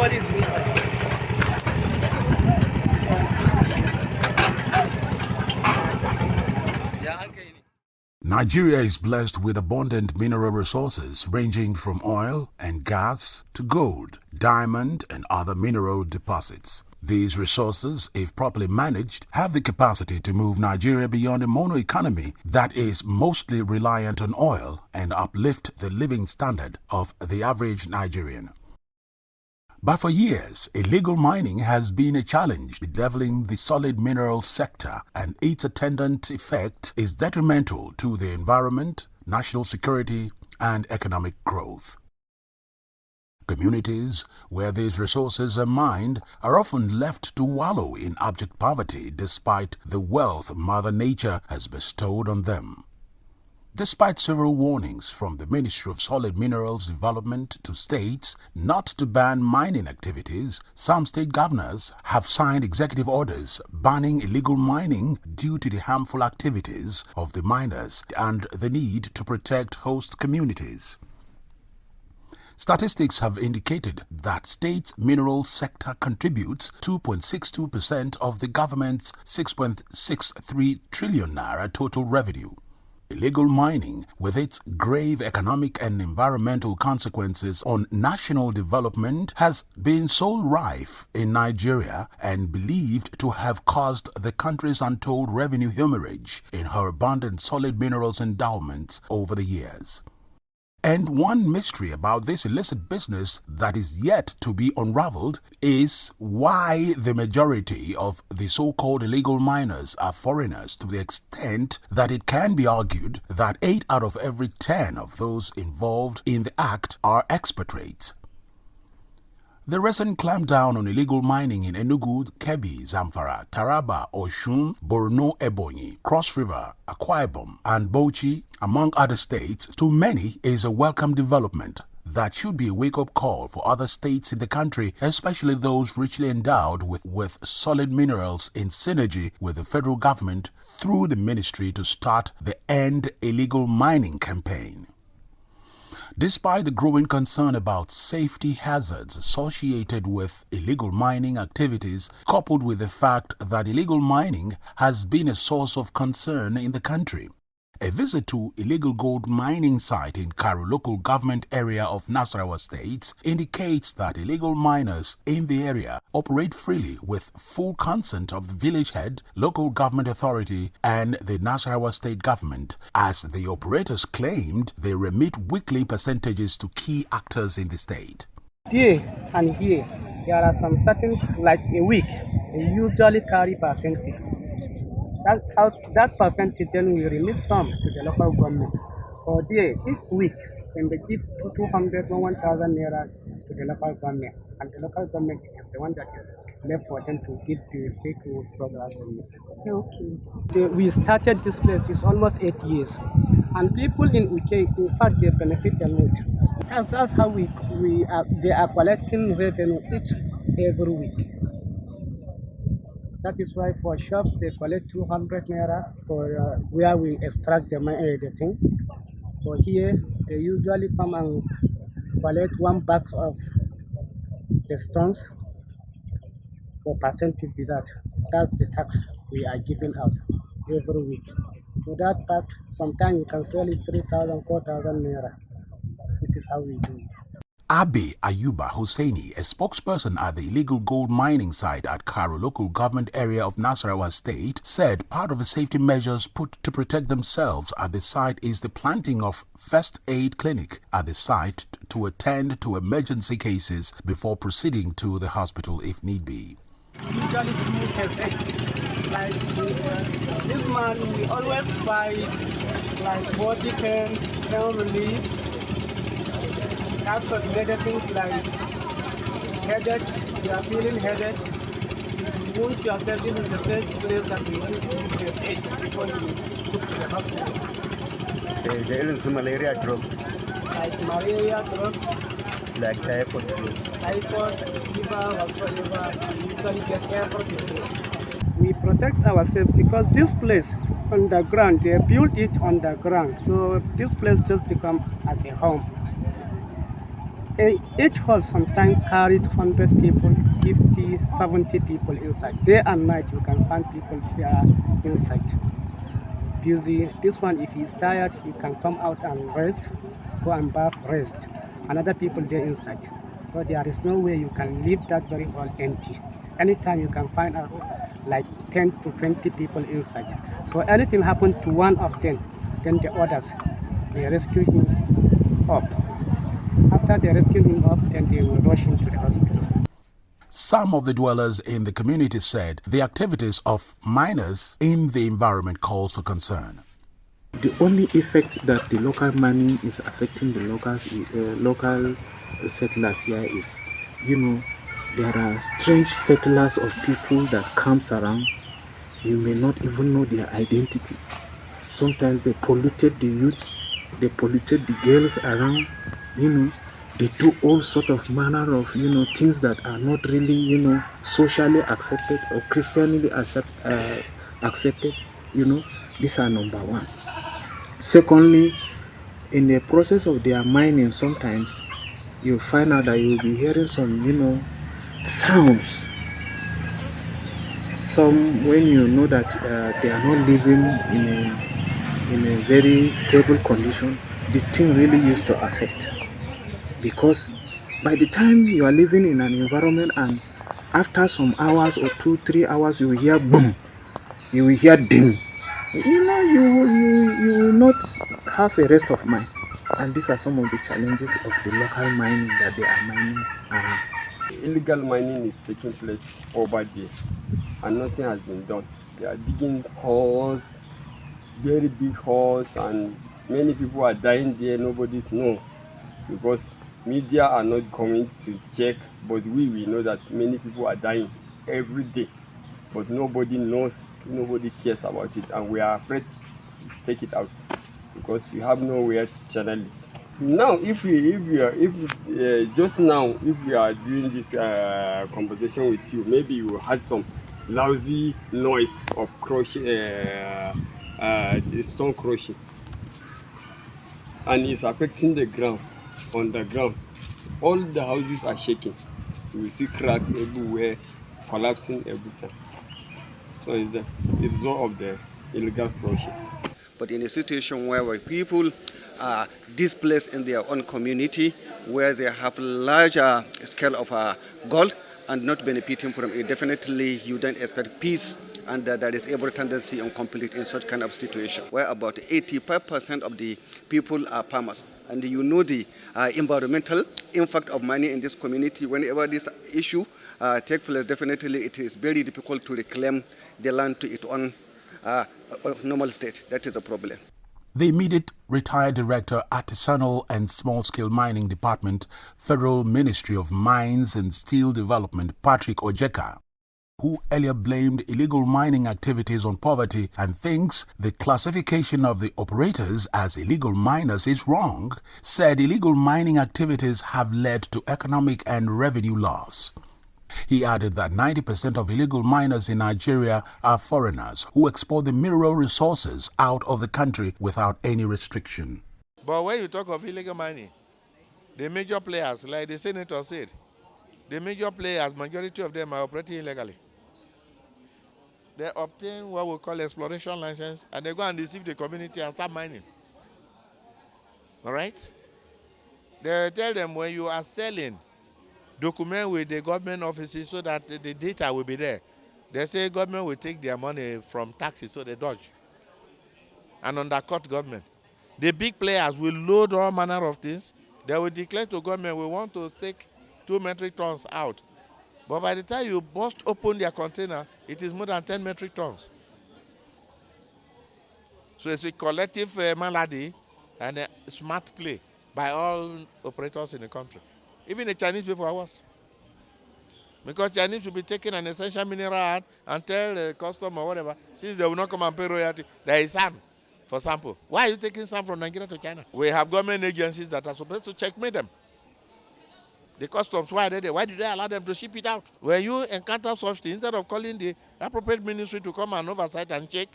Everybody is inside. Nigeria is blessed with abundant mineral resources ranging from oil and gas to gold, diamond, and other mineral deposits. These resources, if properly managed, have the capacity to move Nigeria beyond a mono economy that is mostly reliant on oil and uplift the living standard of the average Nigerian. But for years, illegal mining has been a challenge bedeviling the solid mineral sector, and its attendant effect is detrimental to the environment, national security, and economic growth. Communities where these resources are mined are often left to wallow in abject poverty despite the wealth Mother Nature has bestowed on them. Despite several warnings from the Ministry of Solid Minerals Development to states not to ban mining activities, some state governors have signed executive orders banning illegal mining due to the harmful activities of the miners and the need to protect host communities. Statistics have indicated that state's mineral sector contributes 2.62% of the government's 6.63 trillion naira total revenue. Illegal mining, with its grave economic and environmental consequences on national development, has been so rife in Nigeria and believed to have caused the country's untold revenue hemorrhage in her abundant solid minerals endowments over the years. And one mystery about this illicit business that is yet to be unraveled is why the majority of the so-called illegal miners are foreigners, to the extent that it can be argued that 8 out of every 10 of those involved in the act are expatriates. The recent clampdown on illegal mining in Enugu, Kebbi, Zamfara, Taraba, Osun, Borno, Ebonyi, Cross River, Akwa Ibom, and Bauchi, among other states, to many is a welcome development that should be a wake-up call for other states in the country, especially those richly endowed with solid minerals, in synergy with the federal government through the ministry to start the End Illegal Mining campaign. Despite the growing concern about safety hazards associated with illegal mining activities, coupled with the fact that illegal mining has been a source of concern in the country, a visit to illegal gold mining site in Karu local government area of Nasarawa State indicates that illegal miners in the area operate freely with full consent of the village head, local government authority, and the Nasarawa state government, as the operators claimed they remit weekly percentages to key actors in the state. Here and here, there are some certain, like a week, they usually carry percentage. That percentage then we remit some to the local government. For there, each week, when they give 200 or 1,000 naira to the local government, and the local government is the one that is left for them to give to the state to federal government. Okay. We started this place, it's almost 8 years, and people in UK, in fact, they benefit a lot. That's how they are collecting revenue every week. That is why for shops they collect 200 naira for where we extract the thing. For here they usually come and collect 1 bag of the stones for percentage to that. That's the tax we are giving out every week. So that bag, sometimes you can sell it 3,000, 4,000 naira. This is how we do it. Abi Ayuba Hussaini, a spokesperson at the illegal gold mining site at Karu local government area of Nasarawa State, said part of the safety measures put to protect themselves at the site is the planting of first aid clinic at the site to attend to emergency cases before proceeding to the hospital if need be. Usually do first aid. Like this man, we always buy like body pain relief, types of medicines like headache. You are feeling headache, you wound yourself. This is the first place that we use to do first aid before you go to the hospital. There is some malaria drugs. Like malaria drugs. Like typhoid drugs. Typhoid, fever, whatsoever, we usually get everything. We protect ourselves because this place underground, they built it underground. So this place just become as a home. Each hall sometimes carried 100 people, 50, 70 people inside. Day and night, you can find people here inside. Busy. This one, if he's tired, he can come out and rest, go and bath, rest. Another people there inside. But there is no way you can leave that very hall empty. Anytime you can find out like 10 to 20 people inside. So anything happen to one of them, then the others, they rescue him up. After they rescue him up, then they will rush him to the hospital. Some of the dwellers in the community said the activities of miners in the environment calls for concern. The only effect that the local mining is affecting the local settlers here is, there are strange settlers of people that comes around. You may not even know their identity. Sometimes they polluted the youths, they polluted the girls around, they do all sort of manner of, things that are not really, socially accepted or Christianly accepted, these are number one. Secondly, in the process of their mining, sometimes you find out that you'll be hearing some, sounds. Some, when you know that they are not living in a very stable condition, the thing really used to affect. Because by the time you are living in an environment and after some hours or 2-3 hours you will hear boom, you will hear ding, you will not have a rest of mind. And these are some of the challenges of the local mining that they are mining around. Illegal mining is taking place over there and nothing has been done. They are digging holes, very big holes, and many people are dying there. Nobody's know because media are not coming to check, but we know that many people are dying every day, but nobody knows, nobody cares about it, and we are afraid to take it out because we have nowhere to channel it. Now, if we just now, if we are doing this conversation with you, maybe you had some lousy noise of stone crushing, and it's affecting the ground, on the ground. All the houses are shaking. You will see cracks everywhere, collapsing every time. So it's the result of the illegal crushing. But in a situation where people are displaced in their own community, where they have larger scale of gold and not benefiting from it, definitely you don't expect peace, and there is every tendency on conflict in such kind of situation, where about 85% of the people are farmers. And the environmental impact of mining in this community. Whenever this issue takes place, definitely it is very difficult to reclaim the land to its own normal state. That is the problem. The immediate retired director, Artisanal and Small-Scale Mining Department, Federal Ministry of Mines and Steel Development, Patrick Ojeka, who earlier blamed illegal mining activities on poverty and thinks the classification of the operators as illegal miners is wrong, said illegal mining activities have led to economic and revenue loss. He added that 90% of illegal miners in Nigeria are foreigners who export the mineral resources out of the country without any restriction. But when you talk of illegal mining, the major players, like the senator said, the major players, majority of them are operating illegally. They obtain what we call exploration license, and they go and deceive the community and start mining. All right? They tell them when you are selling, document with the government offices so that the data will be there. They say government will take their money from taxes, so they dodge and undercut government. The big players will load all manner of things. They will declare to government, we want to take 2 metric tons out. But by the time you bust open their container, it is more than 10 metric tons. So it's a collective malady and a smart play by all operators in the country. Even the Chinese people are worse. Because Chinese will be taking an essential mineral out and tell the customer or whatever, since they will not come and pay royalty, there is sand for sample. Why are you taking sand from Nigeria to China? We have government agencies that are supposed to checkmate them. The customs, why did they allow them to ship it out? When you encounter such things, instead of calling the appropriate ministry to come and oversight and check,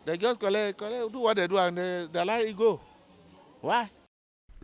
they just collect, do what they do, and they let it go. Why?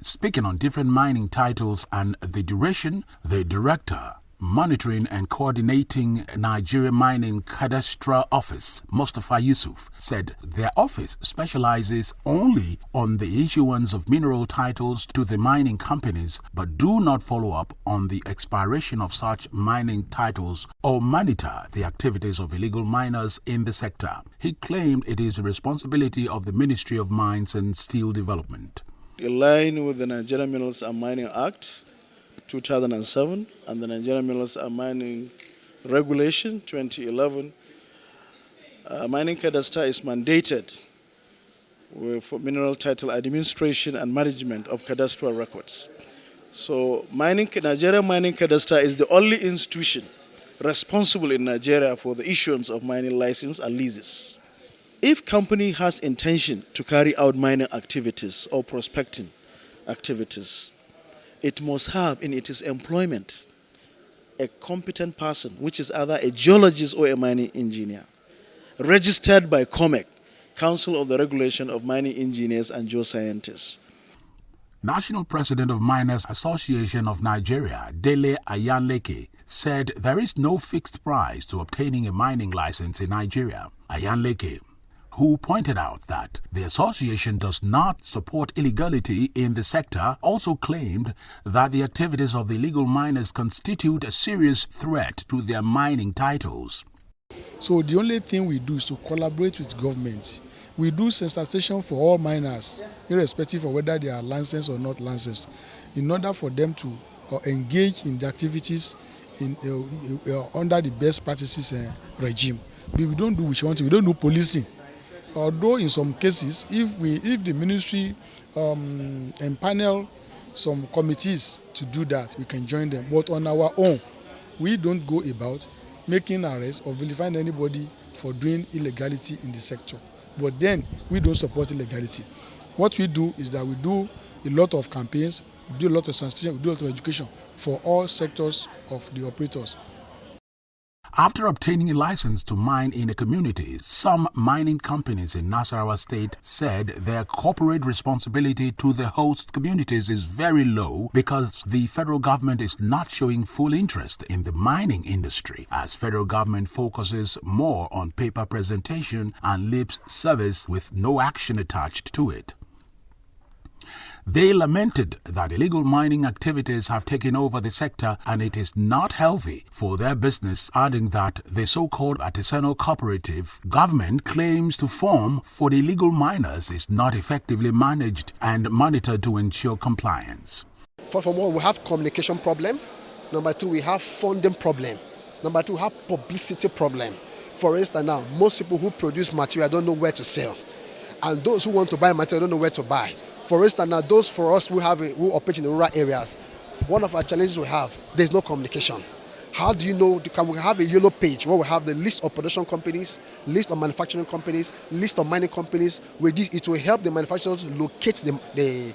Speaking on different mining titles and the duration, the director monitoring and coordinating Nigeria Mining Cadastral Office, Mustafa Yusuf, said their office specializes only on the issuance of mineral titles to the mining companies but do not follow up on the expiration of such mining titles or monitor the activities of illegal miners in the sector. He claimed it is the responsibility of the Ministry of Mines and Steel Development. In line with the Nigerian Minerals and Mining Act 2007 and the Nigerian Minerals and Mining Regulation 2011, Mining Cadastre is mandated for mineral title administration and management of cadastral records. So Nigerian Mining Cadastre is the only institution responsible in Nigeria for the issuance of mining license and leases. If company has intention to carry out mining activities or prospecting activities, it must have in its employment a competent person, which is either a geologist or a mining engineer, registered by COMEC, Council of the Regulation of Mining Engineers and Geoscientists. National President of Miners Association of Nigeria, Dele Ayanleke, said there is no fixed price to obtaining a mining license in Nigeria. Ayanleke, who pointed out that the association does not support illegality in the sector, also claimed that the activities of the illegal miners constitute a serious threat to their mining titles. So the only thing we do is to collaborate with government. We do sensitization for all miners, irrespective of whether they are licensed or not licensed, in order for them to engage in the activities under the best practices regime. But we don't do which one, we don't do policing. Although in some cases, if the ministry empanel some committees to do that, we can join them. But on our own, we don't go about making arrests or vilifying anybody for doing illegality in the sector. But then we don't support illegality. What we do is that we do a lot of campaigns, we do a lot of sensitization, we do a lot of education for all sectors of the operators. After obtaining a license to mine in a community, some mining companies in Nasarawa State said their corporate responsibility to the host communities is very low because the federal government is not showing full interest in the mining industry, as federal government focuses more on paper presentation and lip service with no action attached to it. They lamented that illegal mining activities have taken over the sector and it is not healthy for their business, adding that the so-called artisanal cooperative government claims to form for the illegal miners is not effectively managed and monitored to ensure compliance. For one, we have communication problem. Number two, we have funding problem. Number two, we have publicity problem. For instance, now, most people who produce material don't know where to sell. And those who want to buy material don't know where to buy. For instance, now those for us who operate in the rural areas, one of our challenges we have, there's no communication. How do you know, can we have a yellow page where we have the list of production companies, list of manufacturing companies, list of mining companies, where it will help the manufacturers locate the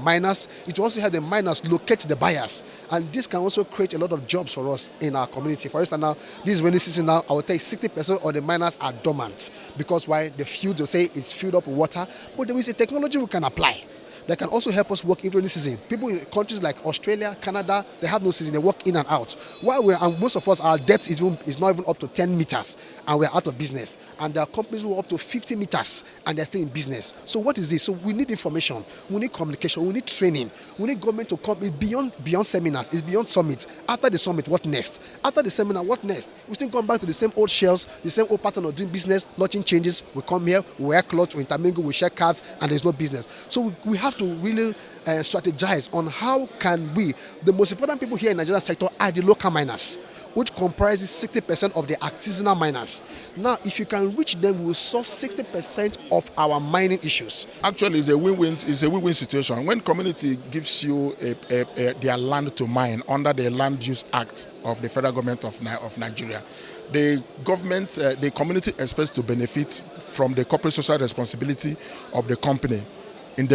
miners. It will also help the miners locate the buyers. And this can also create a lot of jobs for us in our community. For instance, now, this rainy season now, I will tell you 60% of the miners are dormant. Because why? The field, they'll say it's filled up with water. But there is a technology we can apply that can also help us work in rainy season. People in countries like Australia, Canada, they have no season, they work in and out. While and most of us, our depth is not even up to 10 meters and we're out of business. And there are companies who are up to 50 meters and they're still in business. So what is this? So we need information, we need communication, we need training, we need government to come. It's beyond seminars, it's beyond summits. After the summit, what next? After the seminar, what next? We still come back to the same old shells, the same old pattern of doing business, nothing changes. We come here, we wear clothes, we intermingle, we share cards, and there's no business. So we have to really strategize on how can we, the most important people here in the Nigerian sector are the local miners, which comprises 60% of the artisanal miners. Now, if you can reach them, we will solve 60% of our mining issues. Actually, it's a win-win situation. When community gives you their land to mine under the Land Use Act of the Federal Government of Nigeria, the government, the community expects to benefit from the corporate social responsibility of the company in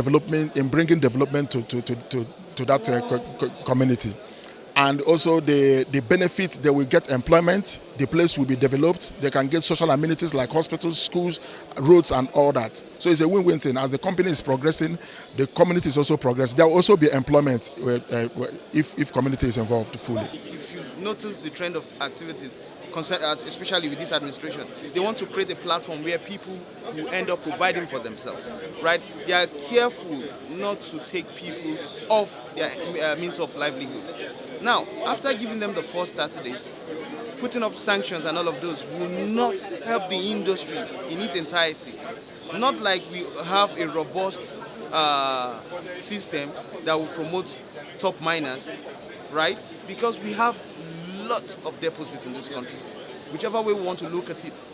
bringing development to that community. and also the benefit, they will get employment, the place will be developed, they can get social amenities like hospitals, schools, roads and all that. So it's a win-win thing. As the company is progressing, the community is also progressing. There will also be employment if community is involved fully. If you've noticed the trend of activities, especially with this administration, they want to create a platform where people will end up providing for themselves, right? They are careful not to take people off their means of livelihood. Now, after giving them the first 30 days, putting up sanctions and all of those will not help the industry in its entirety. Not like we have a robust system that will promote top miners, right? Because we have lots of deposits in this country. Whichever way we want to look at it,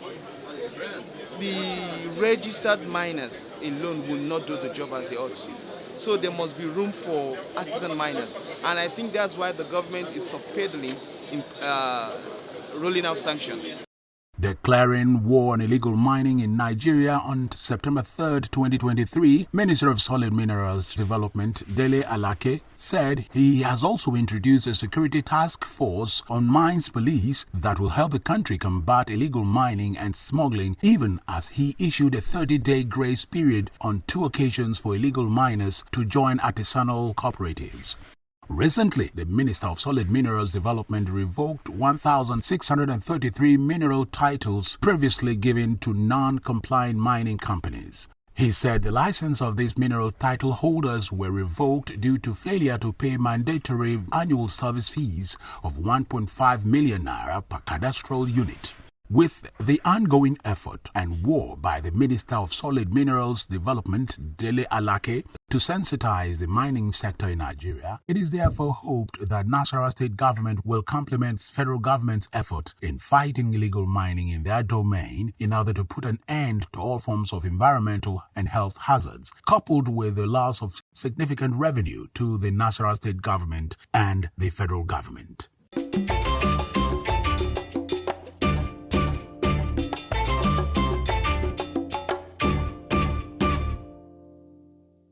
the registered miners alone will not do the job as they ought to. So there must be room for artisan miners. And I think that's why the government is soft-pedaling in rolling out sanctions. Declaring war on illegal mining in Nigeria on September 3, 2023, Minister of Solid Minerals Development Dele Alake said he has also introduced a security task force on mines police that will help the country combat illegal mining and smuggling, even as he issued a 30-day grace period on 2 occasions for illegal miners to join artisanal cooperatives. Recently, the Minister of Solid Minerals Development revoked 1,633 mineral titles previously given to non-compliant mining companies. He said the license of these mineral title holders were revoked due to failure to pay mandatory annual service fees of 1.5 million naira per cadastral unit. With the ongoing effort and war by the Minister of Solid Minerals Development, Dele Alake, to sensitize the mining sector in Nigeria, it is therefore hoped that Nasarawa state government will complement federal government's effort in fighting illegal mining in their domain in order to put an end to all forms of environmental and health hazards, coupled with the loss of significant revenue to the Nasarawa state government and the federal government.